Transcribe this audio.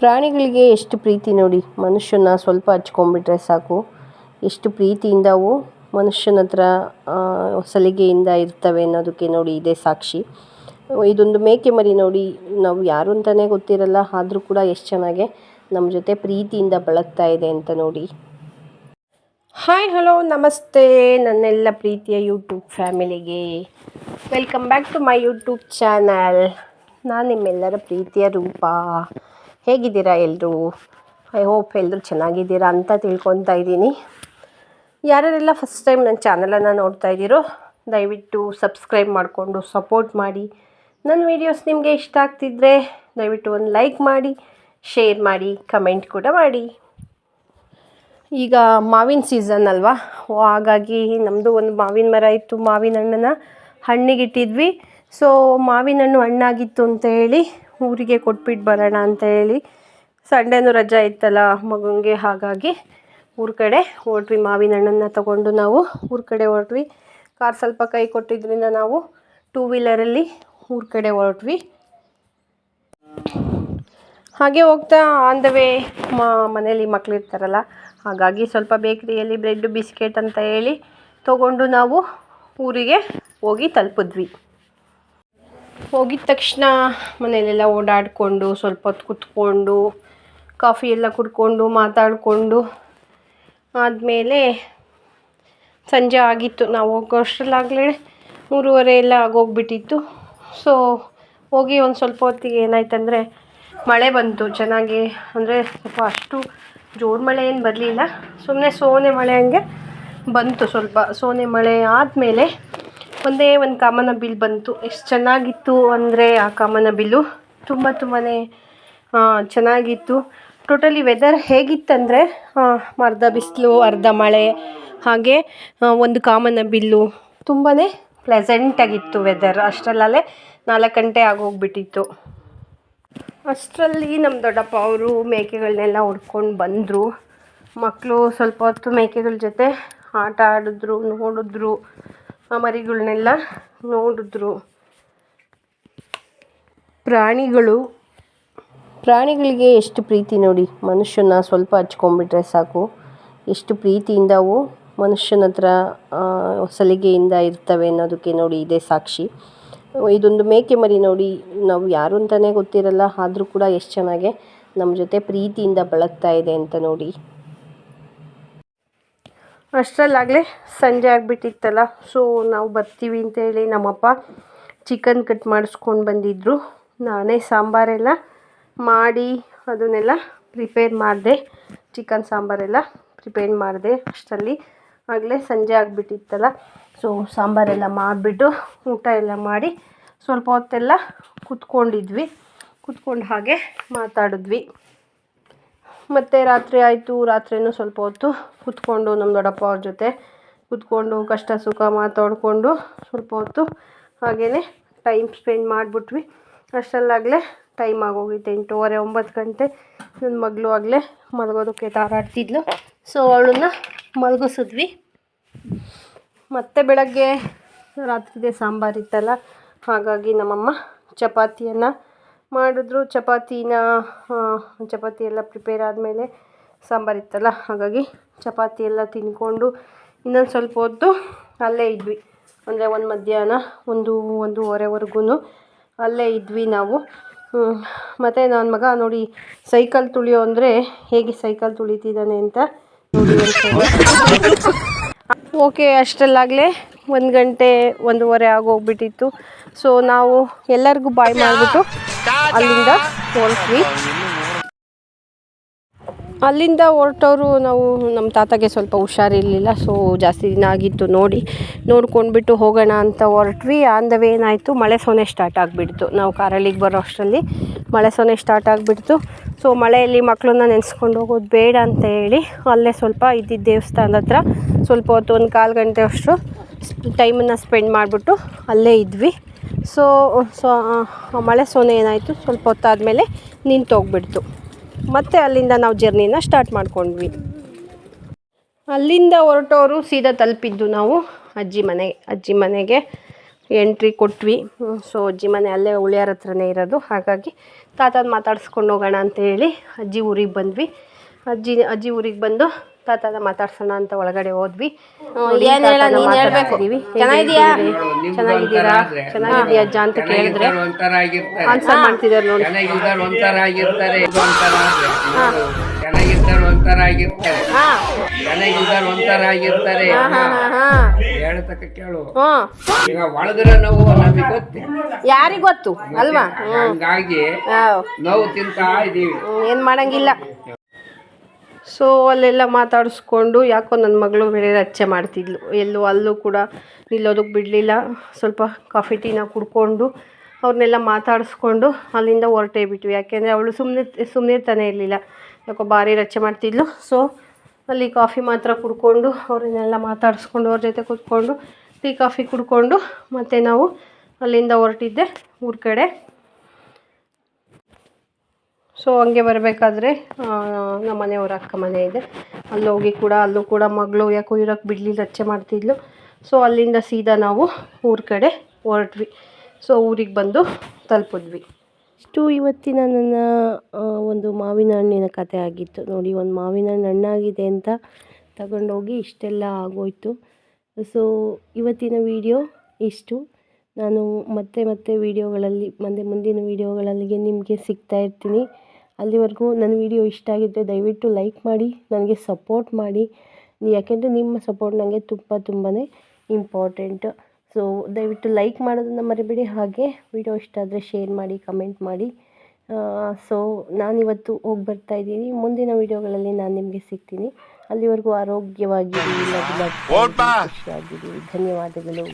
ಪ್ರಾಣಿಗಳಿಗೆ ಎಷ್ಟು ಪ್ರೀತಿ ನೋಡಿ. ಮನುಷ್ಯನ ಸ್ವಲ್ಪ ಹಚ್ಕೊಂಡ್ಬಿಟ್ರೆ ಸಾಕು, ಎಷ್ಟು ಪ್ರೀತಿಯಿಂದ ಅವು ಮನುಷ್ಯನ ಹತ್ರ ಸಲಿಗೆಯಿಂದ ಇರ್ತವೆ ಅನ್ನೋದಕ್ಕೆ ನೋಡಿ ಇದೇ ಸಾಕ್ಷಿ. ಇದೊಂದು ಮೇಕೆ ಮರಿ ನೋಡಿ, ನಾವು ಯಾರು ಅಂತಲೇ ಗೊತ್ತಿರಲ್ಲ, ಆದರೂ ಕೂಡ ಎಷ್ಟು ಚೆನ್ನಾಗಿ ನಮ್ಮ ಜೊತೆ ಪ್ರೀತಿಯಿಂದ ಬಳಗ್ತಾ ಇದೆ ಅಂತ ನೋಡಿ. ಹಾಯ್ ಹಲೋ ನಮಸ್ತೆ ನನ್ನೆಲ್ಲ ಪ್ರೀತಿಯ ಯೂಟ್ಯೂಬ್ ಫ್ಯಾಮಿಲಿಗೆ welcome back to my YouTube channel. ನಾನು ನಿಮ್ಮೆಲ್ಲರ ಪ್ರೀತಿಯ ರೂಪ. ಹೇಗಿದ್ದೀರಾ ಎಲ್ಲರೂ? ಐ ಹೋಪ್ ಎಲ್ಲರೂ ಚೆನ್ನಾಗಿದ್ದೀರಾ ಅಂತ ತಿಳ್ಕೊತಾ ಇದ್ದೀನಿ. ಯಾರೆಲ್ಲ ಫಸ್ಟ್ ಟೈಮ್ ನನ್ನ ಚಾನಲನ್ನು ನೋಡ್ತಾ ಇದ್ದೀರೋ ದಯವಿಟ್ಟು ಸಬ್ಸ್ಕ್ರೈಬ್ ಮಾಡಿಕೊಂಡು ಸಪೋರ್ಟ್ ಮಾಡಿ. ನನ್ನ ವೀಡಿಯೋಸ್ ನಿಮಗೆ ಇಷ್ಟ ಆಗ್ತಿದ್ರೆ ದಯವಿಟ್ಟು ಒಂದು ಲೈಕ್ ಮಾಡಿ, ಶೇರ್ ಮಾಡಿ, ಕಮೆಂಟ್ ಕೂಡ ಮಾಡಿ. ಈಗ ಮಾವಿನ ಸೀಸನ್ ಅಲ್ವಾ, ಹಾಗಾಗಿ ನಮ್ಮದು ಒಂದು ಮಾವಿನ ಮರ ಇತ್ತು. ಮಾವಿನ ಹಣ್ಣನ್ನು ಹಣ್ಣಿಗಿಟ್ಟಿದ್ವಿ. ಸೊ ಮಾವಿನ ಹಣ್ಣು ಹಣ್ಣಾಗಿತ್ತು ಅಂತ ಹೇಳಿ ಊರಿಗೆ ಕೊಟ್ಬಿಟ್ಟು ಬರೋಣ ಅಂತ ಹೇಳಿ, ಸಂಡೇನೂ ರಜಾ ಇತ್ತಲ್ಲ ಮಗುಂಗೆ, ಹಾಗಾಗಿ ಊರ ಕಡೆ ಹೊರಟ್ವಿ. ಮಾವಿನ ಹಣ್ಣನ್ನು ತಗೊಂಡು ನಾವು ಊರ ಕಡೆ ಹೊರಟ್ವಿ. ಕಾರ್ ಸ್ವಲ್ಪ ಕೈ ಕೊಟ್ಟಿದ್ದರಿಂದ ನಾವು 2 ವೀಲರಲ್ಲಿ ಊರ ಕಡೆ ಹೊರಟ್ವಿ. ಹಾಗೆ ಹೋಗ್ತಾ ಆನ್ ದ ವೇ ಮನೇಲಿ ಮಕ್ಕಳಿರ್ತಾರಲ್ಲ, ಹಾಗಾಗಿ ಸ್ವಲ್ಪ ಬೇಕ್ರಿಯಲ್ಲಿ ಬ್ರೆಡ್ ಬಿಸ್ಕೆಟ್ ಅಂತ ಹೇಳಿ ತೊಗೊಂಡು ನಾವು ಊರಿಗೆ ಹೋಗಿ ತಲುಪಿದ್ವಿ. ಹೋಗಿದ ತಕ್ಷಣ ಮನೆಯಲ್ಲೆಲ್ಲ ಓಡಾಡಿಕೊಂಡು ಸ್ವಲ್ಪ ಹೊತ್ತು ಕುತ್ಕೊಂಡು ಕಾಫಿ ಎಲ್ಲ ಕುಡ್ಕೊಂಡು ಮಾತಾಡಿಕೊಂಡು ಆದಮೇಲೆ ಸಂಜೆ ಆಗಿತ್ತು. ನಾವು ಹೋಗೋ ಅಷ್ಟರಲ್ಲಾಗಲೇ 3:30 ಎಲ್ಲ ಆಗೋಗ್ಬಿಟ್ಟಿತ್ತು. ಸೊ ಹೋಗಿ ಒಂದು ಸ್ವಲ್ಪ ಹೊತ್ತಿಗೆ ಏನಾಯ್ತಂದರೆ ಮಳೆ ಬಂತು ಚೆನ್ನಾಗಿ. ಅಂದರೆ ಸ್ವಲ್ಪ ಅಷ್ಟು ಜೋರು ಮಳೆ ಏನು ಬರಲಿಲ್ಲ, ಸುಮ್ಮನೆ ಸೋನೆ ಮಳೆ ಹಂಗೆ ಬಂತು. ಸ್ವಲ್ಪ ಸೋನೆ ಮಳೆ ಆದಮೇಲೆ ಒಂದೇ ಒಂದು ಕಾಮನಬಿಲ್ಲು ಬಂತು. ಎಷ್ಟು ಚೆನ್ನಾಗಿತ್ತು ಅಂದರೆ ಆ ಕಾಮನಬಿಲ್ಲು ತುಂಬಾ ಚೆನ್ನಾಗಿತ್ತು. ಟೋಟಲಿ ವೆದರ್ ಹೇಗಿತ್ತಂದರೆ ಅರ್ಧ ಬಿಸಿಲು ಅರ್ಧ ಮಳೆ, ಹಾಗೆ ಒಂದು ಕಾಮನಬಿಲ್ಲು, ತುಂಬಾ ಪ್ಲೆಸೆಂಟಾಗಿತ್ತು ವೆದರ್. ಅಷ್ಟರಲ್ಲೇ 4 ಗಂಟೆ ಆಗೋಗ್ಬಿಟ್ಟಿತ್ತು. ಅಷ್ಟರಲ್ಲಿ ನಮ್ಮ ದೊಡ್ಡಪ್ಪ ಅವರು ಮೇಕೆಗಳನ್ನೆಲ್ಲ ಹೊಡ್ಕೊಂಡು ಬಂದರು. ಮಕ್ಕಳು ಸ್ವಲ್ಪ ಹೊತ್ತು ಮೇಕೆಗಳ ಜೊತೆ ಆಟ ಆಡಿದ್ರು, ನೋಡಿದ್ರು, ಆ ಮರಿಗಳನ್ನೆಲ್ಲ ನೋಡಿದ್ರು. ಪ್ರಾಣಿಗಳಿಗೆ ಎಷ್ಟು ಪ್ರೀತಿ ನೋಡಿ. ಮನುಷ್ಯನ ಸ್ವಲ್ಪ ಹಚ್ಕೊಂಡ್ಬಿಟ್ರೆ ಸಾಕು, ಎಷ್ಟು ಪ್ರೀತಿಯಿಂದ ಅವು ಮನುಷ್ಯನ ಹತ್ರ ಸಲಿಗೆಯಿಂದ ಇರ್ತವೆ ಅನ್ನೋದಕ್ಕೆ ನೋಡಿ ಇದೇ ಸಾಕ್ಷಿ. ಇದೊಂದು ಮೇಕೆ ಮರಿ ನೋಡಿ, ನಾವು ಯಾರು ಅಂತಲೇ ಗೊತ್ತಿರಲ್ಲ, ಆದರೂ ಕೂಡ ಎಷ್ಟು ಚೆನ್ನಾಗಿ ನಮ್ಮ ಜೊತೆ ಪ್ರೀತಿಯಿಂದ ಬಳಗ್ತಾ ಇದೆ ಅಂತ ನೋಡಿ. ಅಷ್ಟರಲ್ಲಾಗಲೇ ಸಂಜೆ ಆಗಿಬಿಟ್ಟಿತ್ತಲ್ಲ. ಸೊ ನಾವು ಬರ್ತೀವಿ ಅಂತೇಳಿ ನಮ್ಮಪ್ಪ ಚಿಕನ್ ಕಟ್ ಮಾಡಿಸ್ಕೊಂಡು ಬಂದಿದ್ದರು. ನಾನೇ ಸಾಂಬಾರೆಲ್ಲ ಮಾಡಿ ಅದನ್ನೆಲ್ಲ ಪ್ರಿಪೇರ್ ಮಾಡಿದೆ. ಚಿಕನ್ ಸಾಂಬಾರೆಲ್ಲ ಪ್ರಿಪೇರ್ ಮಾಡಿದೆ. ಅಷ್ಟರಲ್ಲಿ ಆಗಲೇ ಸಂಜೆ ಆಗಿಬಿಟ್ಟಿತ್ತಲ್ಲ. ಸೊ ಸಾಂಬಾರೆಲ್ಲ ಮಾಡಿಬಿಟ್ಟು ಊಟ ಎಲ್ಲ ಮಾಡಿ ಸ್ವಲ್ಪ ಹೊತ್ತೆಲ್ಲ ಕುತ್ಕೊಂಡು ಹಾಗೆ ಮಾತಾಡಿದ್ವಿ. ಮತ್ತು ರಾತ್ರಿ ಆಯಿತು. ರಾತ್ರಿನೂ ಸ್ವಲ್ಪ ಹೊತ್ತು ಕುತ್ಕೊಂಡು ನಮ್ಮ ದೊಡ್ಡಪ್ಪ ಅವ್ರ ಜೊತೆ ಕುತ್ಕೊಂಡು ಕಷ್ಟ ಸುಖ ಮಾತಾಡಿಕೊಂಡು ಸ್ವಲ್ಪ ಹೊತ್ತು ಹಾಗೇ ಟೈಮ್ ಸ್ಪೆಂಡ್ ಮಾಡಿಬಿಟ್ವಿ. ಅಷ್ಟರಲ್ಲಾಗಲೇ ಟೈಮ್ ಆಗೋಗಿತ್ತು 8:30 9 ಗಂಟೆ. ನನ್ನ ಮಗಳು ಆಗಲೇ ಮಲಗೋದಕ್ಕೆ ತಾರಾಡ್ತಿದ್ಲು. ಸೊ ಅವಳನ್ನು ಮಲಗಿಸಿದ್ವಿ. ಮತ್ತು ಬೆಳಗ್ಗೆ ರಾತ್ರಿದೇ ಸಾಂಬಾರಿತ್ತಲ್ಲ, ಹಾಗಾಗಿ ನಮ್ಮಮ್ಮ ಚಪಾತಿಯನ್ನು ಮಾಡಿದ್ರು. ಚಪಾತಿ ಎಲ್ಲ ಪ್ರಿಪೇರ್ ಆದಮೇಲೆ ಸಾಂಬಾರಿತ್ತಲ್ಲ, ಹಾಗಾಗಿ ಚಪಾತಿ ಎಲ್ಲ ತಿಂದ್ಕೊಂಡು ಇನ್ನೊಂದು ಸ್ವಲ್ಪ ಹೊತ್ತು ಅಲ್ಲೇ ಇದ್ವಿ. ಅಂದರೆ ಒಂದು ಮಧ್ಯಾಹ್ನ 1-1:30ವರೆಗೂ ಅಲ್ಲೇ ಇದ್ವಿ ನಾವು. ಮತ್ತು ನನ್ನ ಮಗ ನೋಡಿ ಸೈಕಲ್ ತುಳಿಯೋ ಅಂದರೆ ಹೇಗೆ ಸೈಕಲ್ ತುಳಿತಿದ್ದಾನೆ ಅಂತ ನೋಡಿ. ಓಕೆ, ಅಷ್ಟರಲ್ಲಾಗಲೇ 1 ಗಂಟೆ 1:30 ಆಗೋಗ್ಬಿಟ್ಟಿತ್ತು. ಸೊ ನಾವು ಎಲ್ಲರಿಗೂ ಬಾಯ್ ಮಾಡಿಬಿಟ್ಟು ಅಲ್ಲಿಂದ ಹೊರಟ್ವಿ. ಅಲ್ಲಿಂದ ಹೊರಟವರು ನಾವು, ನಮ್ಮ ತಾತಗೆ ಸ್ವಲ್ಪ ಹುಷಾರಿರಲಿಲ್ಲ. ಸೊ ಜಾಸ್ತಿ ದಿನ ಆಗಿತ್ತು ನೋಡ್ಕೊಂಡ್ಬಿಟ್ಟು ಹೋಗೋಣ ಅಂತ ಹೊರಟ್ವಿ. ಆನ್ ದ ವೇ ಏನಾಯಿತು, ಮಳೆ ಸೊನೆ ಸ್ಟಾರ್ಟ್ ಆಗಿಬಿಡ್ತು. ನಾವು ಕಾರಲ್ಲಿಗೆ ಬರೋ ಅಷ್ಟರಲ್ಲಿ ಮಳೆ ಸೊನೆ ಸ್ಟಾರ್ಟ್ ಆಗಿಬಿಡ್ತು. ಸೊ ಮಳೆಯಲ್ಲಿ ಮಕ್ಕಳನ್ನ ನೆನೆಸ್ಕೊಂಡು ಹೋಗೋದು ಬೇಡ ಅಂತ ಹೇಳಿ ಅಲ್ಲೇ ಸ್ವಲ್ಪ ಇದ್ದಿದ್ದ ದೇವಸ್ಥಾನದ ಹತ್ರ ಸ್ವಲ್ಪ ಹೊತ್ತು 1/4 ಗಂಟೆ ಅಷ್ಟು ಟೈಮನ್ನು ಸ್ಪೆಂಡ್ ಮಾಡಿಬಿಟ್ಟು ಅಲ್ಲೇ ಇದ್ವಿ. ಸೊ ಮಳೆ ಸೊನೆ ಏನಾಯಿತು, ಸ್ವಲ್ಪ ಹೊತ್ತಾದಮೇಲೆ ನಿಂತೋಗ್ಬಿಡ್ತು. ಮತ್ತು ಅಲ್ಲಿಂದ ನಾವು ಜರ್ನಿನ ಸ್ಟಾರ್ಟ್ ಮಾಡ್ಕೊಂಡ್ವಿ. ಅಲ್ಲಿಂದ ಹೊರಟವರು ಸೀದಾ ತಲುಪಿದ್ದು ನಾವು ಅಜ್ಜಿ ಮನೆಗೆ ಎಂಟ್ರಿ ಕೊಟ್ವಿ. ಸೊ ಅಜ್ಜಿ ಮನೆ ಅಲ್ಲೇ ಉಳಿಯಾರ ಹತ್ರನೇ ಇರೋದು, ಹಾಗಾಗಿ ತಾತನ ಮಾತಾಡ್ಸ್ಕೊಂಡು ಹೋಗೋಣ ಅಂತ ಹೇಳಿ ಅಜ್ಜಿ ಊರಿಗೆ ಬಂದ್ವಿ. ಅಜ್ಜಿ ಊರಿಗೆ ಬಂದು ತಾತನ ಮಾತಾಡ್ಸೋಣ ಅಂತ ಒಳಗಡೆ ಹೋದ್ವಿ. ಚೆನ್ನಾಗಿದ್ದೀಯಾ ಅಜ್ಜ ಅಂತ ಕೇಳಿದ್ರೆ ಆನ್ಸರ್ ಮಾಡ್ತಿದ್ದಾರೆ ನೋಡಿ. ಯಾರಿಗ್ ಗೊತ್ತು ಅಲ್ವಾ? ಏನ್ ಮಾಡಂಗಿಲ್ಲ. ಸೊ ಅಲ್ಲೆಲ್ಲ ಮಾತಾಡಿಸ್ಕೊಂಡು ಯಾಕೋ ನನ್ನ ಮಗಳು ಬೇರೆ ರಚ್ಚೆ ಮಾಡ್ತಿದ್ಲು. ಅಲ್ಲೂ ಕೂಡ ನಿಲ್ಲೋದಕ್ಕೆ ಬಿಡಲಿಲ್ಲ. ಸ್ವಲ್ಪ ಕಾಫಿ ಟೀನ ಕುಡ್ಕೊಂಡು ಅವ್ರನ್ನೆಲ್ಲ ಮಾತಾಡಿಸ್ಕೊಂಡು ಅಲ್ಲಿಂದ ಹೊರಟೇ ಬಿಟ್ವಿ. ಯಾಕೆಂದರೆ ಅವಳು ಸುಮ್ಮನಿರ್ತಾನೆ ಇರಲಿಲ್ಲ, ಯಾಕೋ ಭಾರಿ ರಚ್ಚೆ ಮಾಡ್ತಿದ್ಲು. ಸೊ ಅಲ್ಲಿ ಕಾಫಿ ಮಾತ್ರ ಕುಡ್ಕೊಂಡು ಅವ್ರನ್ನೆಲ್ಲ ಮಾತಾಡಿಸ್ಕೊಂಡು ಅವ್ರ ಜೊತೆ ಕೂತ್ಕೊಂಡು ಟೀ ಕಾಫಿ ಕುಡ್ಕೊಂಡು ಮತ್ತು ನಾವು ಅಲ್ಲಿಂದ ಹೊರಟಿದ್ದೆ ಊರ ಕಡೆ. ಸೊ ಹಂಗೆ ಬರಬೇಕಾದ್ರೆ ನಮ್ಮ ಮನೆಯವ್ರ ಅಕ್ಕ ಮನೆ ಇದೆ, ಅಲ್ಲೂ ಕೂಡ ಮಗಳು ಯಾಕೋ ಇರೋಕ್ಕೆ ಬಿಡಲಿಲ್ಲ, ರಚ್ಚೆ ಮಾಡ್ತಿದ್ಲು. ಸೊ ಅಲ್ಲಿಂದ ಸೀದಾ ನಾವು ಊರ ಕಡೆ ಹೊರಟ್ವಿ. ಸೊ ಊರಿಗೆ ಬಂದು ತಲುಪಿದ್ವಿ. ಇಷ್ಟು ಇವತ್ತಿನ ನನ್ನ ಒಂದು ಮಾವಿನ ಹಣ್ಣಿನ ಕತೆ ಆಗಿತ್ತು ನೋಡಿ. ಒಂದು ಮಾವಿನ ಹಣ್ಣು ಹಣ್ಣಾಗಿದೆ ಅಂತ ತಗೊಂಡೋಗಿ ಇಷ್ಟೆಲ್ಲ ಆಗೋಯ್ತು. ಸೊ ಇವತ್ತಿನ ವಿಡಿಯೋ ಇಷ್ಟು. ನಾನು ಮತ್ತೆ ವೀಡಿಯೋಗಳಲ್ಲಿ ಮುಂದಿನ ವೀಡಿಯೋಗಳಲ್ಲಿಗೆ ನಿಮಗೆ ಸಿಗ್ತಾ ಇರ್ತೀನಿ. ಅಲ್ಲಿವರೆಗೂ ನನ್ನ ವಿಡಿಯೋ ಇಷ್ಟ ಆಗಿದ್ದರೆ ದಯವಿಟ್ಟು ಲೈಕ್ ಮಾಡಿ, ನನಗೆ ಸಪೋರ್ಟ್ ಮಾಡಿ. ಯಾಕೆಂದರೆ ನಿಮ್ಮ ಸಪೋರ್ಟ್ ನನಗೆ ತುಂಬಾ ಇಂಪಾರ್ಟೆಂಟ್. ಸೊ ದಯವಿಟ್ಟು ಲೈಕ್ ಮಾಡೋದನ್ನು ಮರಿಬೇಡಿ. ಹಾಗೆ ವಿಡಿಯೋ ಇಷ್ಟ ಆದರೆ ಶೇರ್ ಮಾಡಿ, ಕಮೆಂಟ್ ಮಾಡಿ. ಸೊ ನಾನಿವತ್ತು ಹೋಗಿ ಬರ್ತಾಯಿದ್ದೀನಿ. ಮುಂದಿನ ವೀಡಿಯೋಗಳಲ್ಲಿ ನಾನು ನಿಮಗೆ ಸಿಗ್ತೀನಿ. ಅಲ್ಲಿವರೆಗೂ ಆರೋಗ್ಯವಾಗಿರಿ, ಖುಷಿಯಾಗಿರಿ. ಧನ್ಯವಾದಗಳು.